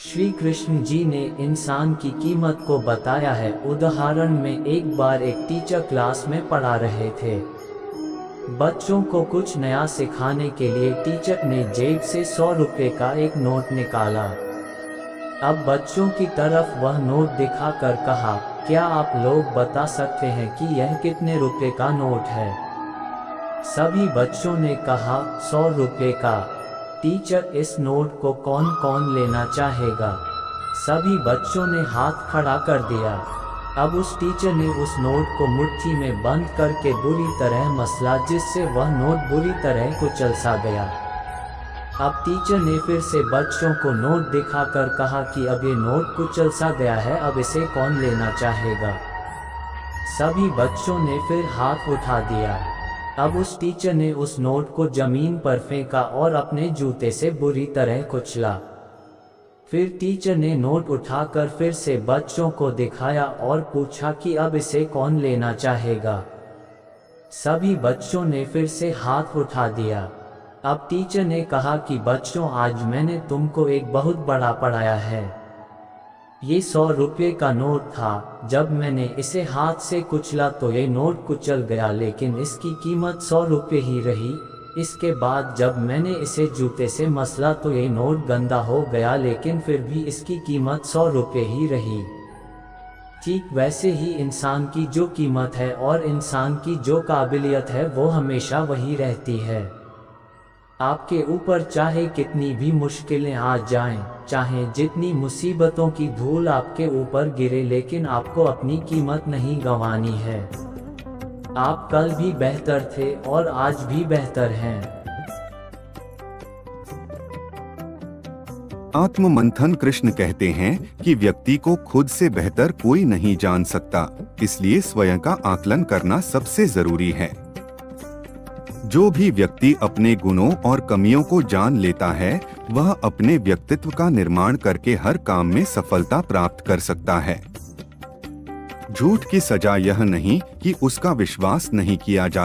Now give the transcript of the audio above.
श्री कृष्ण जी ने इंसान की कीमत को बताया है। उदाहरण में एक बार एक टीचर क्लास में पढ़ा रहे थे। बच्चों को कुछ नया सिखाने के लिए टीचर ने जेब से 100 रुपये का एक नोट निकाला। अब बच्चों की तरफ वह नोट दिखाकर कहा, क्या आप लोग बता सकते हैं कि यह कितने रुपए का नोट है? सभी बच्चों ने कहा 100 रुपये का। टीचर, इस नोट को कौन कौन लेना चाहेगा? सभी बच्चों ने हाथ खड़ा कर दिया। अब उस टीचर ने उस नोट को मुट्ठी में बंद करके बुरी तरह मसला, जिससे वह नोट बुरी तरह कुचल सा गया। अब टीचर ने फिर से बच्चों को नोट दिखाकर कहा कि अब ये नोट कुचल सा गया है, अब इसे कौन लेना चाहेगा? सभी बच्चों ने फिर हाथ उठा दिया। अब उस टीचर ने उस नोट को जमीन पर फेंका और अपने जूते से बुरी तरह कुचला। फिर टीचर ने नोट उठाकर फिर से बच्चों को दिखाया और पूछा कि अब इसे कौन लेना चाहेगा? सभी बच्चों ने फिर से हाथ उठा दिया। अब टीचर ने कहा कि बच्चों, आज मैंने तुमको एक बहुत बड़ा पढ़ाया है। ये 100 रुपये का नोट था। जब मैंने इसे हाथ से कुचला तो ये नोट कुचल गया, लेकिन इसकी कीमत 100 रुपये ही रही। इसके बाद जब मैंने इसे जूते से मसला तो ये नोट गंदा हो गया, लेकिन फिर भी इसकी कीमत 100 रुपये ही रही। ठीक वैसे ही इंसान की जो कीमत है और इंसान की जो काबिलियत है वो हमेशा वही रहती है। आपके ऊपर चाहे कितनी भी मुश्किलें आ जाएं, चाहे जितनी मुसीबतों की धूल आपके ऊपर गिरे, लेकिन आपको अपनी कीमत नहीं गंवानी है। आप कल भी बेहतर थे और आज भी बेहतर हैं। आत्ममंथन कृष्ण कहते हैं कि व्यक्ति को खुद से बेहतर कोई नहीं जान सकता, इसलिए स्वयं का आकलन करना सबसे जरूरी है। जो भी व्यक्ति अपने गुणों और कमियों को जान लेता है, वह अपने व्यक्तित्व का निर्माण करके हर काम में सफलता प्राप्त कर सकता है। झूठ की सजा यह नहीं कि उसका विश्वास नहीं किया जा